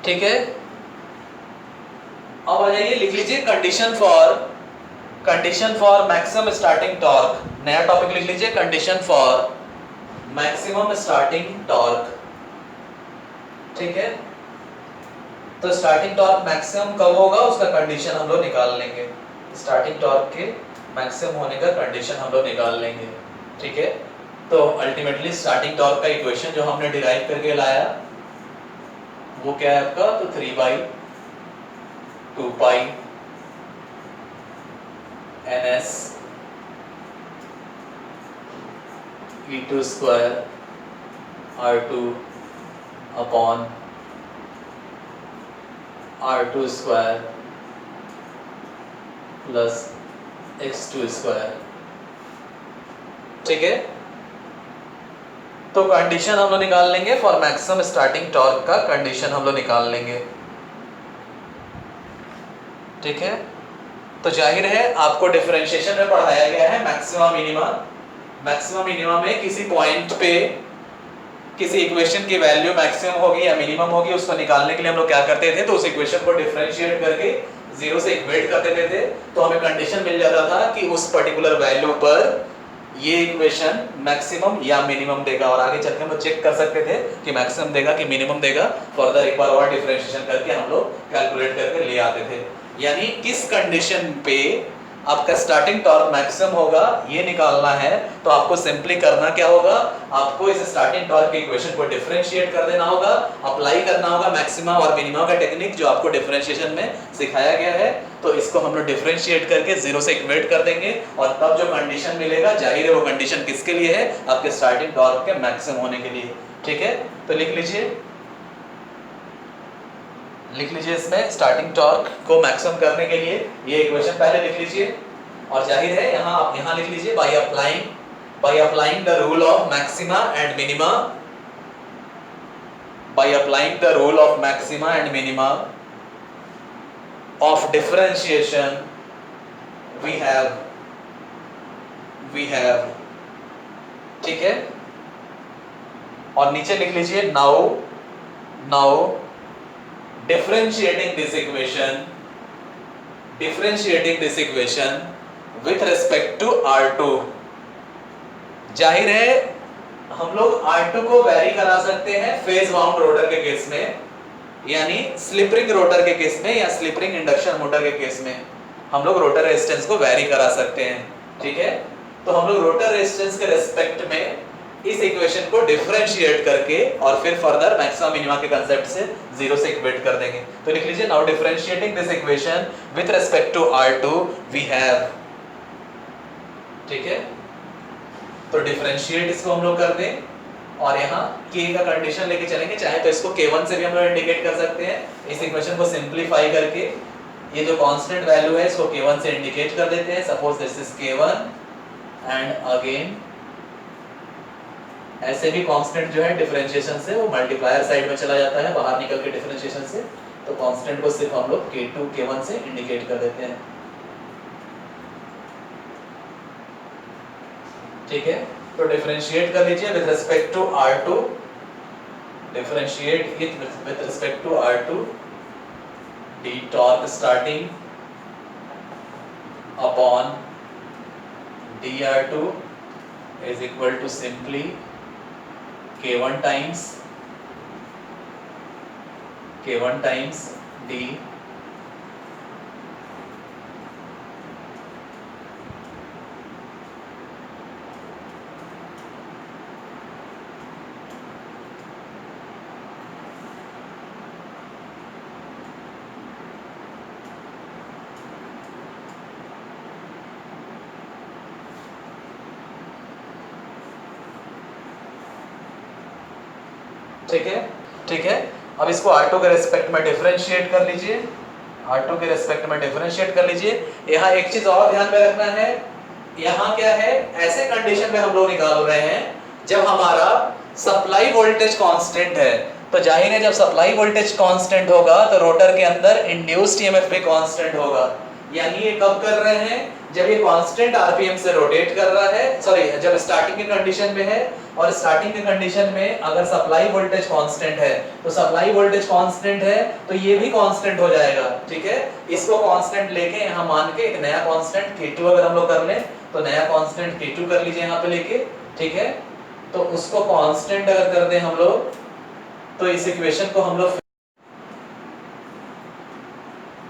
ठीक है। अब आ जाइए, लिख लीजिए condition for maximum starting torque. नया टॉपिक लिख लीजिए, condition for maximum starting torque. ठीक है, तो स्टार्टिंग टॉर्क मैक्सिमम कब होगा उसका कंडीशन हम लोग निकाल लेंगे। स्टार्टिंग टॉर्क के मैक्सिमम होने का कंडीशन हम लोग निकाल लेंगे। ठीक है, तो अल्टीमेटली स्टार्टिंग टॉर्क का इक्वेशन जो हमने डिराइव करके लाया वो क्या है आपका, तो 3/2 पाई ns e2 square r2 upon r2 square plus x2 square. ठीक है, तो कंडीशन हम लोग निकाल लेंगे फॉर मैक्सिमम स्टार्टिंग टॉर्क का कंडीशन हम लोग निकाल लेंगे। ठीक है, तो जाहिर है आपको डिफरेंशिएशन में पढ़ाया गया है मैक्सिमम मिनिमा। मैक्सिमम मिनिमा में किसी पॉइंट पे किसी इक्वेशन की वैल्यू मैक्सिमम होगी या मिनिमम होगी, उसको निकालने के लिए हम लोग क्या करते थे, तो उस इक्वेशन को डिफरेंशिएट करके जीरो से इक्वेट कर देते थे, तो हमें कंडीशन मिल जाता था कि उस पर्टिकुलर वैल्यू पर ये इक्वेशन मैक्सिमम या मिनिमम देगा, और आगे चल के हम लोग चेक कर सकते थे कि मैक्सिमम देगा कि मिनिमम देगा। फर्दर एक बार और डिफरेंशिएशन करके हम लोग कैलकुलेट करके ले आते थे। यानी किस कंडीशन पे आपका स्टार्टिंग टॉर्क मैक्सिमम होगा ये निकालना है, तो आपको सिंपली करना क्या होगा, आपको इस स्टार्टिंग टॉर्क के इक्वेशन को डिफरेंशिएट कर देना होगा, अप्लाई करना होगा मैक्सिमा और मिनिमा का टेक्निक जो आपको डिफरेंशिएशन में सिखाया गया है। तो इसको हम लोग डिफरेंशिएट करके जीरो से इक्वेट कर देंगे, और तब जो कंडीशन मिलेगा जाहिर है वो कंडीशन किसके लिए है, आपके स्टार्टिंग टॉर्क के मैक्सिमम होने के लिए। ठीक है, तो लिख लीजिए इसमें स्टार्टिंग टॉर्क को मैक्सिमम करने के लिए ये इक्वेशन पहले लिख लीजिए, और जाहिर है यहाँ आप यहाँ लिख लीजिए by applying the rule of maxima and minima, by applying the rule of maxima and minima of differentiation we have. ठीक है, और नीचे लिख लीजिए now differentiating this equation with respect to R2। जाहिर है हम लोग R2 को वेरी करा सकते हैं फेज बाउंड रोटर के केस में, यानी स्लिप रिंग रोटर के केस में या स्लिप रिंग इंडक्शन मोटर के केस में हम लोग रोटर रेजिस्टेंस को वेरी करा सकते हैं। ठीक है, तो हम लोग रोटर रेजिस्टेंस के रिस्पेक्ट में इस इक्वेशन को डिफरेंशिएट करके और फिर फर्दर मैक्सिमम मिनिमा के कांसेप्ट से जीरो से इक्वेट कर देंगे। तो लिख लीजिए now differentiating this equation with respect to R2 we have. ठीक है, तो डिफरेंशिएट इसको हम लोग कर दें, और यहाँ k का कंडीशन लेके चलेंगे, चाहे तो इसको k1 से भी हम लोग इंडिकेट कर सकते हैं। इस इक्वेशन को सिंपलीफाई करके ये जो कांस्टेंट वैल्यू है इसको k1 से इंडिकेट कर देते हैं। Suppose this is k1 and again ऐसे भी कांस्टेंट जो है डिफरेंशिएशन से वो मल्टीप्लायर साइड में चला जाता है बाहर निकल के डिफरेंशिएशन से, तो कांस्टेंट को सिर्फ हम लोग k2 k1 से इंडिकेट कर देते हैं। ठीक है, तो डिफरेंशिएट कर लीजिए with respect to R2, differentiate it with respect to R2 D torque starting upon dr2 is equal to simply k1 times d ठीक है। ठीक है, अब इसको R2 के रिस्पेक्ट में डिफरेंशिएट कर लीजिए, R2 के रिस्पेक्ट में डिफरेंशिएट कर लीजिए। यहाँ एक चीज और ध्यान में रखना है, यहाँ क्या है, ऐसे कंडीशन में हम लोग निकाल रहे हैं जब हमारा सप्लाई वोल्टेज कांस्टेंट है, तो जाहिर है जब सप्लाई वोल्टेज कांस्टेंट होगा तो रोटर के अंदर इंड्यूस्ड ईएमएफ भी कांस्टेंट होगा। यानी ये कब कर रहे हैं, जब ये कांस्टेंट आरपीएम से रोटेट कर रहा है, सॉरी जब स्टार्टिंग की कंडीशन में है, और स्टार्टिंग की कंडीशन में अगर सप्लाई वोल्टेज कांस्टेंट है तो सप्लाई वोल्टेज कांस्टेंट है तो ये भी कांस्टेंट हो जाएगा, ठीक है। इसको कांस्टेंट लेके यहाँ मान के एक नया कांस्टेंट K2 अगर हम लोग कर लें तो नया कांस्टेंट K2 कर लीजिए यहाँ पे लेके, ठीक है। तो उसको कांस्टेंट अगर कर दें हम लोग तो इस इक्वेशन को हम लोग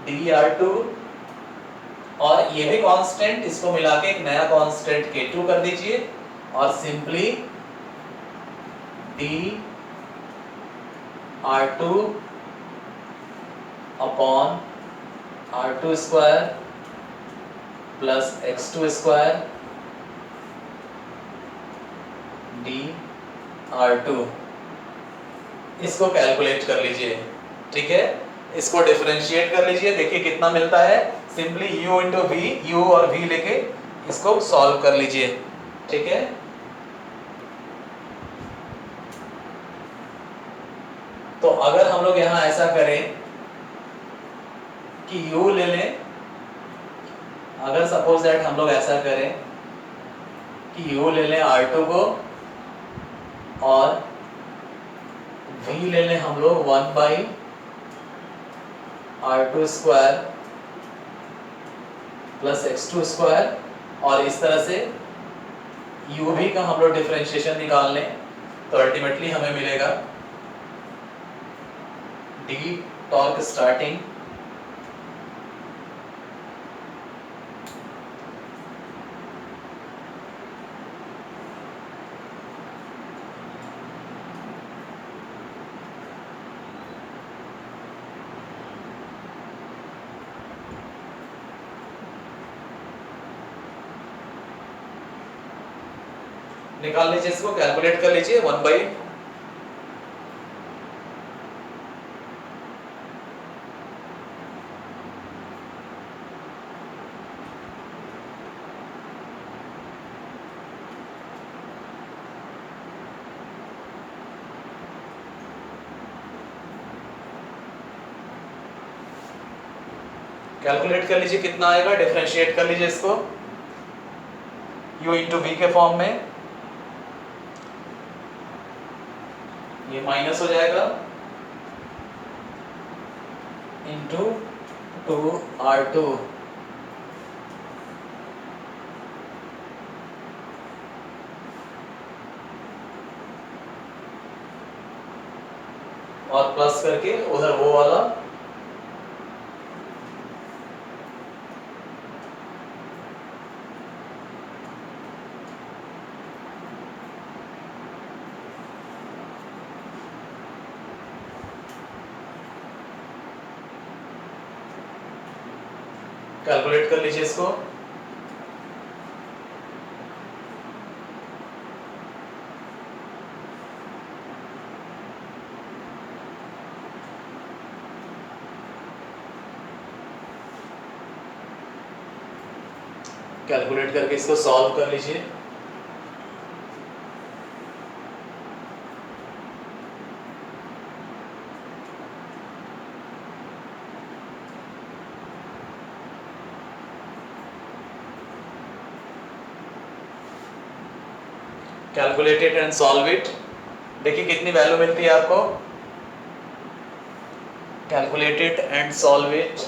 dr2 और ये भी कांस्टेंट, इसको मिला के एक नया कांस्टेंट K2 कर दीजिए और simply dr2 upon r2 square plus x2 square dr2 इसको कैलकुलेट कर लीजिए, ठीक है। इसको डिफरेंशिएट कर लीजिए, देखिए कितना मिलता है। Simply u into V, u और v लेके इसको सॉल्व कर लीजिए, ठीक है। तो अगर हम लोग यहाँ ऐसा करें कि u ले लें, अगर सपोज दैट हम लोग ऐसा करें कि u ले लें R2 को और v ले लें हम लोग 1/R2 square plus x2 square, और इस तरह से u v का हम लोग डिफरेंशिएशन निकाल लें तो अल्टीमेटली हमें मिलेगा d टॉर्क स्टार्टिंग निकाल लीजिए, इसको कैलकुलेट कर लीजिए 1/, कैलकुलेट कर लीजिए कितना आएगा, डिफरेंशिएट कर लीजिए इसको u इंटू वी के फॉर्म में, ये माइनस हो जाएगा इंटू 2R2 और प्लस करके उधर वो वाला कैलकुलेट कर लीजिए इसको। कैलकुलेट करके इसको सॉल्व कर लीजिए। Calculate it and solve it, देखिए कितनी वैल्यू मिलती है आपको। Calculate it and solve it,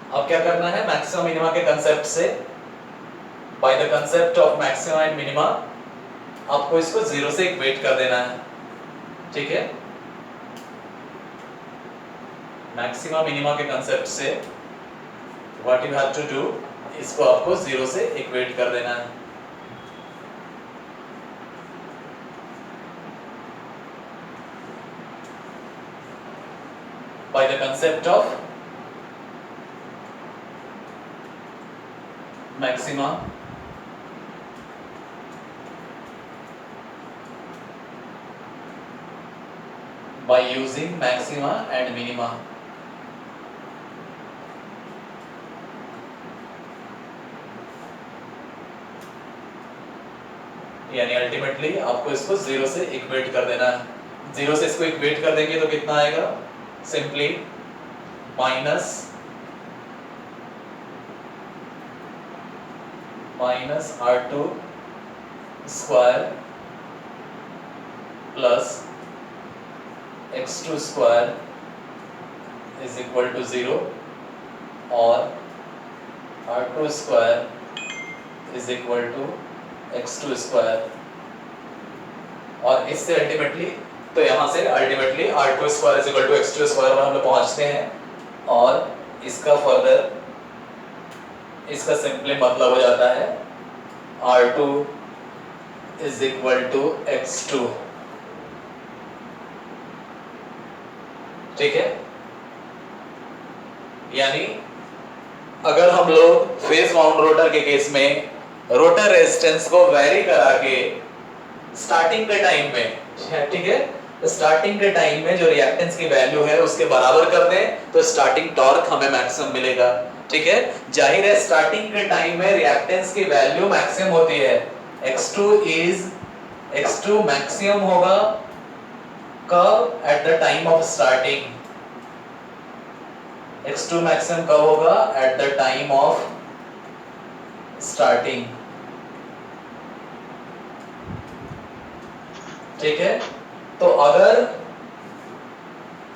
अब क्या करना है, मैक्सिमम मिनिमा के कंसेप्ट से, by the concept of maxima and minima आपको इसको जीरो से इक्वेट कर देना है, ठीक है। मैक्सिमा मिनिमा के कंसेप्ट से what you have to do, इसको आपको जीरो से इक्वेट कर देना है। by the concept of maxima by using maxima and minima. यानी अल्टीमेटली आपको इसको जीरो से इक्वेट कर देना है. जीरो से इसको इक्वेट कर देंगे तो कितना आएगा? Simply minus R2 square plus x2 square is equal to 0 और R2 square is equal to x2 square. और इससे अल्टीमेटली तो यहाँ से ultimately R2 square is equal to x2 square पर हम लोग पहुँचते हैं. और इसका फर्दर इसका सिंपली मतलब हो जाता है R2 is equal to x2. ठीक है. यानी अगर हम लोग फेज बाउंड रोटर के केस में रोटर रेजिस्टेंस को वेरी करा के स्टार्टिंग के टाइम में, ठीक है, स्टार्टिंग के टाइम में जो रिएक्टेंस की वैल्यू है उसके बराबर कर दें तो स्टार्टिंग टॉर्क हमें मैक्सिमम मिलेगा. ठीक है. जाहिर है स्टार्टिंग के टाइम में रिएक्टेंस की वैल्यू मैक्सिमम होती है. x2 मैक्सिमम होगा कब? At the time of starting. x2 maximum कब होगा? At the time of starting. ठीक है. तो अगर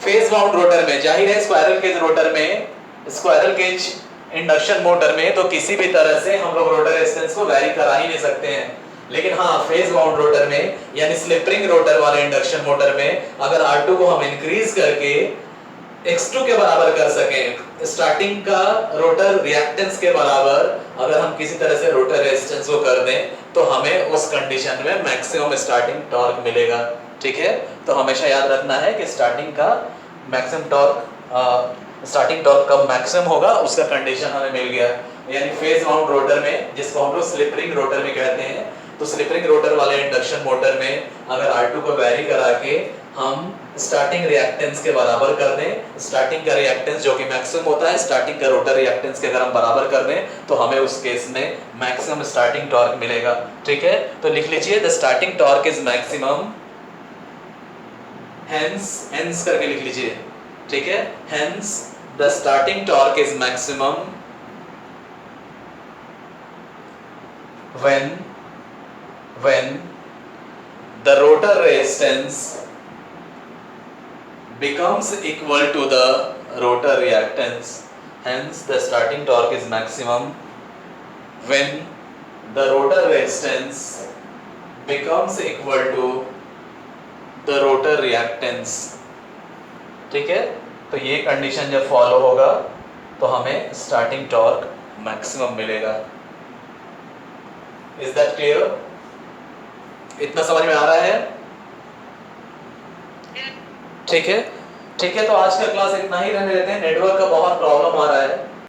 फेज बाउंड रोटर में, जाहिर है स्क्वायरल केज रोटर में, स्क्वायरल केज इंडक्शन मोटर में तो किसी भी तरह से हम लोग रोटर रेजिस्टेंस को वैरी करा ही नहीं सकते हैं. लेकिन हाँ फेज बाउंड रोटर में यानी स्लिप रिंग रोटर वाले इंडक्शन मोटर में अगर R2 को हम इंक्रीज करके x2 के बराबर कर सकें, स्टार्टिंग का रोटर रिएक्टेंस के बराबर अगर हम किसी तरह से रोटर रेजिस्टेंस को कर दें तो हमें उस कंडीशन में मैक्सिमम स्टार्टिंग टॉर्क मिलेगा. ठीक है. तो हमेशा याद रखना है कि स्टार्टिंग का मैक्सिमम टॉर्क, स्टार्टिंग टॉर्क कब मैक्सिमम होगा उसका कंडीशन हमें मिल गया. यानी फेज बाउंड रोटर में, जिसको हम लोग स्लिप रिंग रोटर में कहते हैं, तो स्लिप रिंग रोटर वाले इंडक्शन मोटर में अगर R2 को वेरी करा के हम स्टार्टिंग रिएक्टेंस के बराबर कर दें, स्टार्टिंग का रिएक्टेंस जो कि मैक्सिमम होता है स्टार्टिंग का रोटर रिएक्टेंस के अगर हम बराबर कर दें तो हमें उस केस में मैक्सिमम स्टार्टिंग टॉर्क मिलेगा. ठीक है. तो लिख लीजिए the starting torque is maximum, hence करके लिख लीजिए. ठीक है. Hence the starting torque is maximum when the rotor resistance becomes equal to the rotor reactance. Hence the starting torque is maximum when the rotor resistance becomes equal to the rotor reactance. ठीक है. तो ये condition जब follow होगा तो हमें starting torque maximum मिलेगा. Is that clear? इतना समझ में आ रहा है? ठीक है. ठीक है. तो आज का क्लास इतना ही रहने देते हैं. नेटवर्क का बहुत प्रॉब्लम आ रहा है.